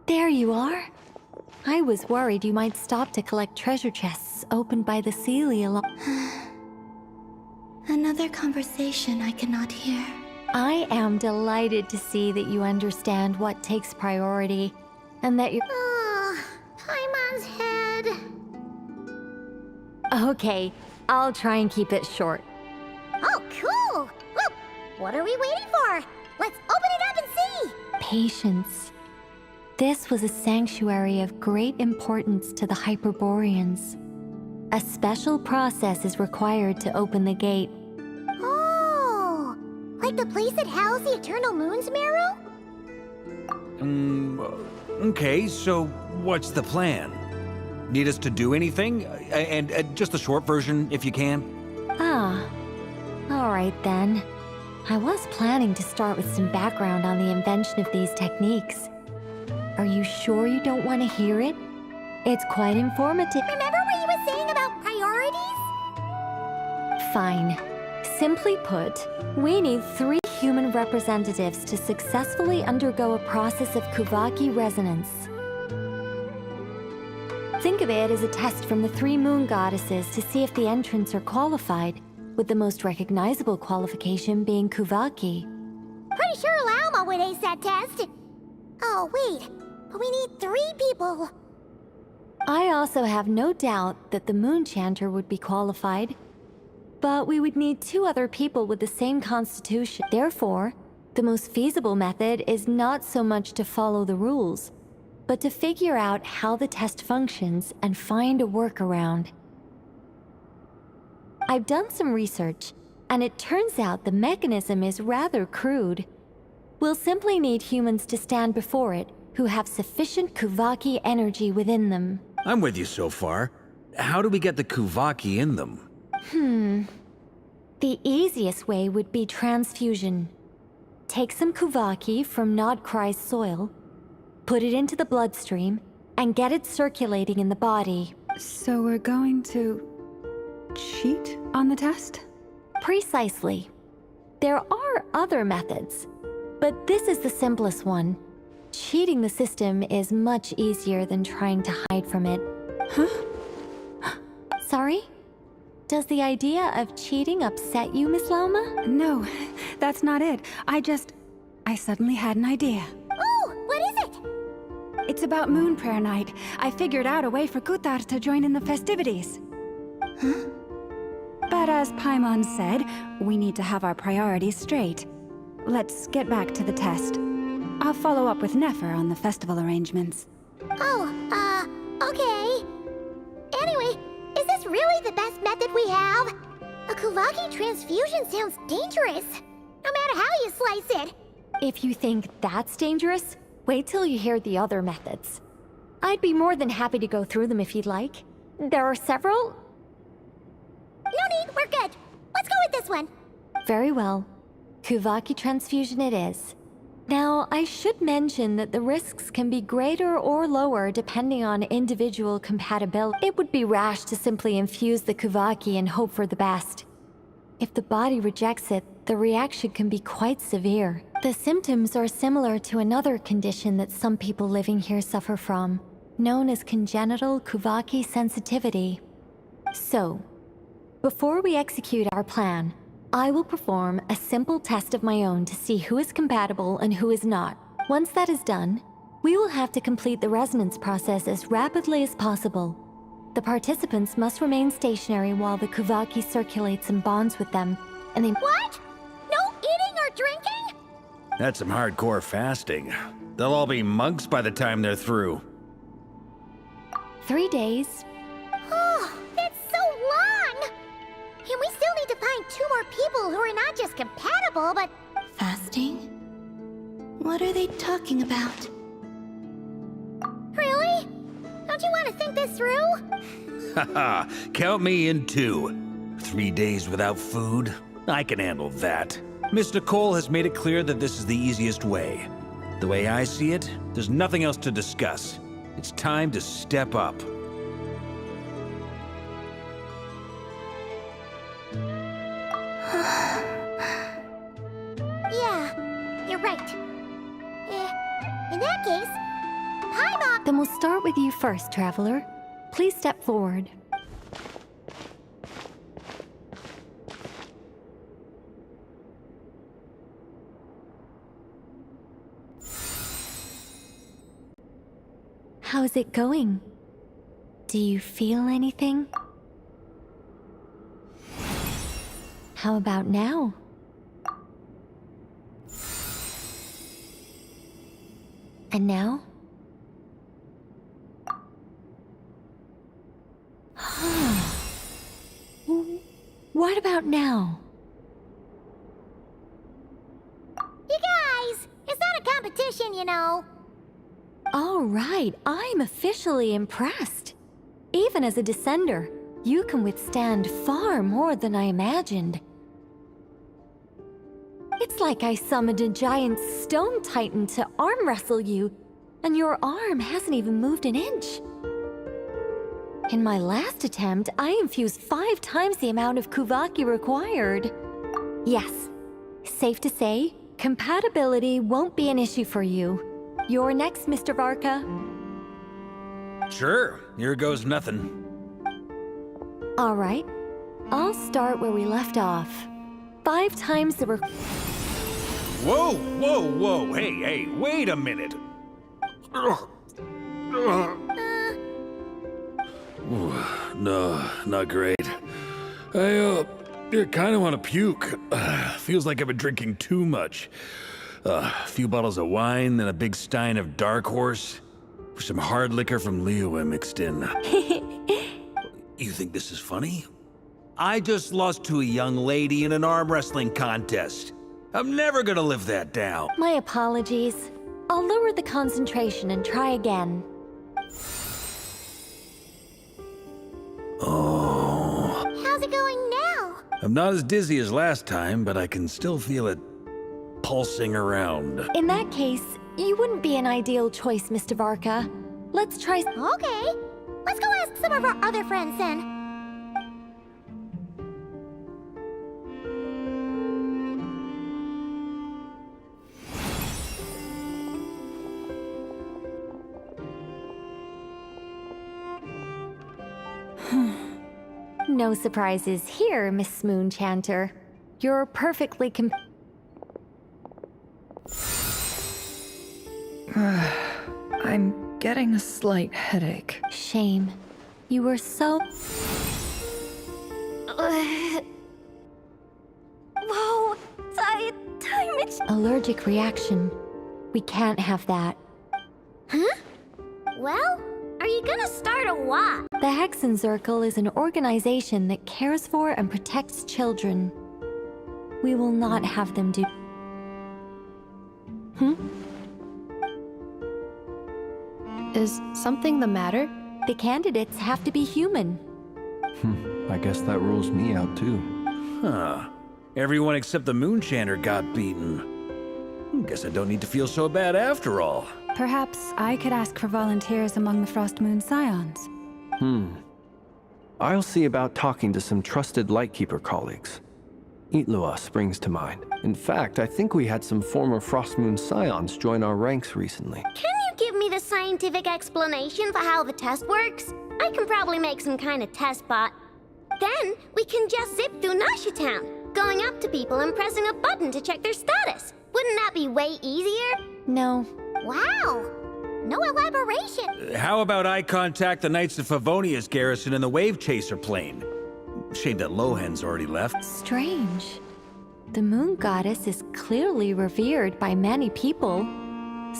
There you are. I was worried you might stop to collect treasure chests opened by the Celia. Another conversation I cannot hear. I am delighted to see that you understand what takes priority, and that you— Paimon's head. Okay, I'll try and keep it short. Oh, cool! Well, what are we waiting for? Let's open it up and see! Patience. This was a sanctuary of great importance to the Hyperboreans. A special process is required to open the gate. Oh, like the place that housed the Eternal Moon's marrow? Okay, so what's the plan? Need us to do anything? And just the short version, if you can. Ah, all right then. I was planning to start with some background on the invention of these techniques. Are you sure you don't want to hear it? It's quite informative. Remember what you were saying about priorities? Fine. Simply put, we need 3 human representatives to successfully undergo a process of Kuvaki resonance. Think of it as a test from the 3 moon goddesses to see if the entrants are qualified, with the most recognizable qualification being Kuvaki. Pretty sure Lauma would ace that test. Oh, wait. But we need 3 people. I also have no doubt that the Moon Chanter would be qualified, but we would need 2 other people with the same constitution. Therefore, the most feasible method is not so much to follow the rules, but to figure out how the test functions and find a workaround. I've done some research, and it turns out the mechanism is rather crude. We'll simply need humans to stand before it who have sufficient Kuvaki energy within them. I'm with you so far. How do we get the Kuvaki in them? The easiest way would be transfusion. Take some Kuvaki from Nodkrai's soil, put it into the bloodstream, and get it circulating in the body. So we're going to cheat on the test? Precisely. There are other methods, but this is the simplest one. Cheating the system is much easier than trying to hide from it. Huh? Sorry? Does the idea of cheating upset you, Miss Lauma? No, that's not it. I suddenly had an idea. Oh, what is it? It's about Moon Prayer Night. I figured out a way for Kutar to join in the festivities. Huh? But as Paimon said, we need to have our priorities straight. Let's get back to the test. I'll follow up with Nefer on the festival arrangements. Oh, okay. Anyway, is this really the best method we have? A Kuvaki transfusion sounds dangerous, no matter how you slice it. If you think that's dangerous, wait till you hear the other methods. I'd be more than happy to go through them if you'd like. There are several. No need, we're good. Let's go with this one. Very well. Kuvaki transfusion it is. Now, I should mention that the risks can be greater or lower depending on individual compatibility. It would be rash to simply infuse the Kuvaki and hope for the best. If the body rejects it, the reaction can be quite severe. The symptoms are similar to another condition that some people living here suffer from, known as congenital Kuvaki sensitivity. So, before we execute our plan, I will perform a simple test of my own to see who is compatible and who is not. Once that is done, we will have to complete the resonance process as rapidly as possible. The participants must remain stationary while the Kuvaki circulates and bonds with them, and they— What? No eating or drinking? That's some hardcore fasting. They'll all be monks by the time they're through. 3 days. Oh, that's so long! And we still need to find 2 more people who are not just compatible, but... Fasting? What are they talking about? Really? Don't you want to think this through? Haha, count me in too. 3 days without food? I can handle that. Miss Nicole has made it clear that this is the easiest way. The way I see it, there's nothing else to discuss. It's time to step up. Yeah, you're right. In that case, Paimon... Then we'll start with you first, Traveler. Please step forward. How's it going? Do you feel anything? How about now? And now? What about now? You guys, it's not a competition, you know. All right, I'm officially impressed. Even as a descender, you can withstand far more than I imagined. It's like I summoned a giant stone titan to arm wrestle you, and your arm hasn't even moved an inch. In my last attempt, I infused 5 times the amount of Kuvaki required. Yes, safe to say, compatibility won't be an issue for you. You're next, Mr. Varka. Sure, here goes nothing. All right, I'll start where we left off. 5 times the Whoa, whoa, whoa, hey, wait a minute. No, not great. I kind of want to puke. Feels like I've been drinking too much. A few bottles of wine, then a big stein of Dark Horse. With some hard liquor from Liyue mixed in. You think this is funny? I just lost to a young lady in an arm wrestling contest. I'm never gonna live that down. My apologies. I'll lower the concentration and try again. Oh. How's it going now? I'm not as dizzy as last time, but I can still feel it pulsing around. In that case, you wouldn't be an ideal choice, Mr. Varka. Let's try. Okay, let's go ask some of our other friends then. No surprises here, Miss Moonchanter. You're perfectly I'm getting a slight headache. Shame. You were so... Whoa, time it's... Allergic reaction. We can't have that. Huh? Well, are you gonna start a what? The Hexenzirkel is an organization that cares for and protects children. We will not have them do... Is something the matter? The candidates have to be human. I guess that rules me out too. Huh. Everyone except the Moonchanter got beaten. Guess I don't need to feel so bad after all. Perhaps I could ask for volunteers among the Frost Moon Scions. I'll see about talking to some trusted Lightkeeper colleagues. Itlua springs to mind. In fact, I think we had some former Frost Moon Scions join our ranks recently. Can you give me the scientific explanation for how the test works? I can probably make some kind of test bot. Then we can just zip through Nasha Town, going up to people and pressing a button to check their status. Wouldn't that be way easier? No. Wow, no elaboration. How about I contact the Knights of Favonia's garrison in the Wave Chaser plane? Shame that Lohan's already left. Strange. The moon goddess is clearly revered by many people.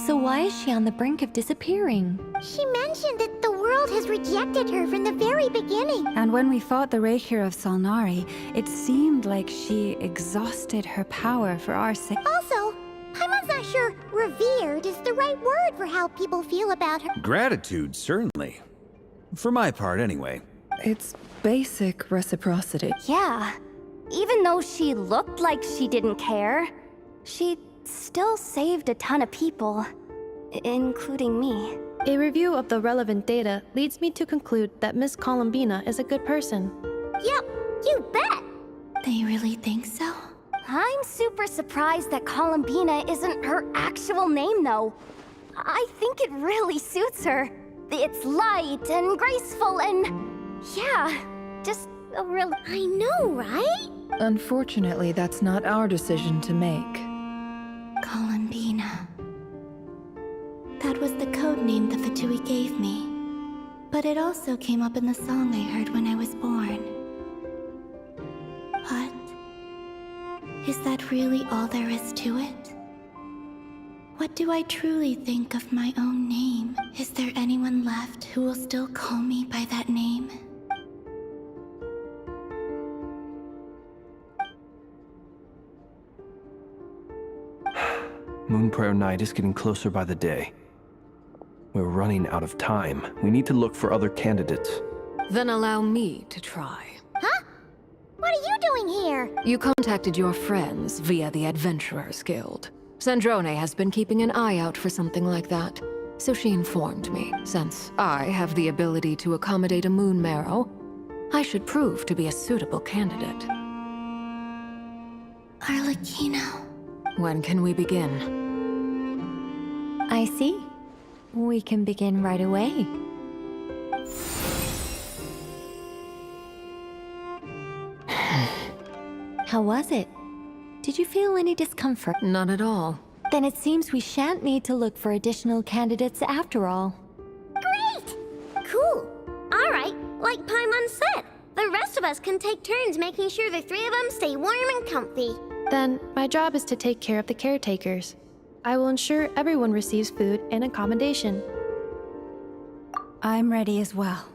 So why is she on the brink of disappearing? She mentioned that the world has rejected her from the very beginning. And when we fought the Reikir of Salnari, it seemed like she exhausted her power for our sake. Also, Paimon's not sure revered is the right word for how people feel about her. Gratitude, certainly. For my part, anyway. It's basic reciprocity. Yeah. Even though she looked like she didn't care, she still saved a ton of people, including me. A review of the relevant data leads me to conclude that Miss Columbina is a good person. Yep, you bet! They really think so? I'm super surprised that Columbina isn't her actual name, though. I think it really suits her. It's light and graceful and... yeah, just a real... I know, right? Unfortunately, that's not our decision to make. Columbina. That was the code name the Fatui gave me. But it also came up in the song I heard when I was born. But... is that really all there is to it? What do I truly think of my own name? Is there anyone left who will still call me by that name? Moon Prayer Night is getting closer by the day. We're running out of time. We need to look for other candidates. Then allow me to try. Huh? What are you doing here? You contacted your friends via the Adventurers Guild. Sandrone has been keeping an eye out for something like that. So she informed me, since I have the ability to accommodate a moon marrow, I should prove to be a suitable candidate. Arlecchino. When can we begin? I see. We can begin right away. How was it? Did you feel any discomfort? None at all. Then it seems we shan't need to look for additional candidates after all. Great! Cool. All right, like Paimon said, the rest of us can take turns making sure the three of them stay warm and comfy. Then, my job is to take care of the caretakers. I will ensure everyone receives food and accommodation. I'm ready as well.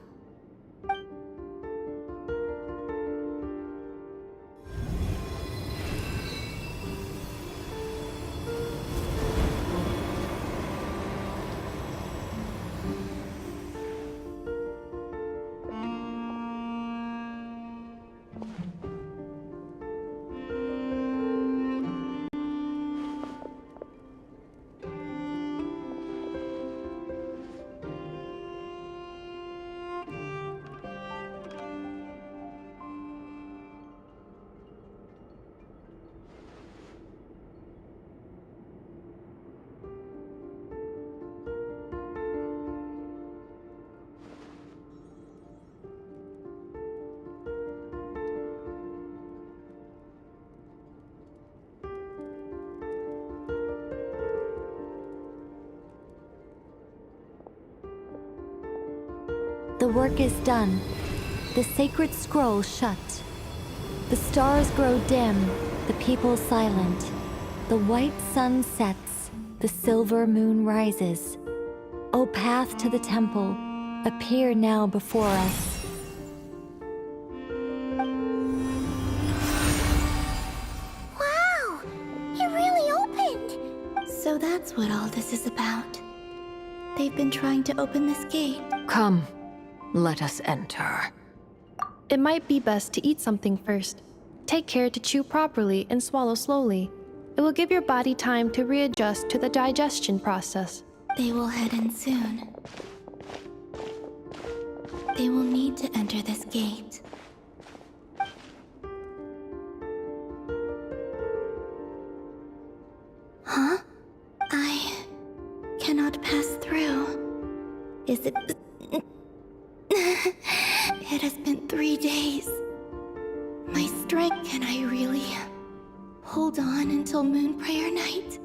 The work is done. The sacred scroll shut. The stars grow dim, the people silent. The white sun sets, the silver moon rises. O path to the temple, appear now before us. Wow! It really opened! So that's what all this is about. They've been trying to open this gate. Come, let us enter. It might be best to eat something first. Take care to chew properly and swallow slowly. It will give your body time to readjust to the digestion process. They will head in soon. They will need to enter this gate. Huh? I cannot pass through. Is it... It has been 3 days. My strength, can I really hold on until Moon Prayer Night?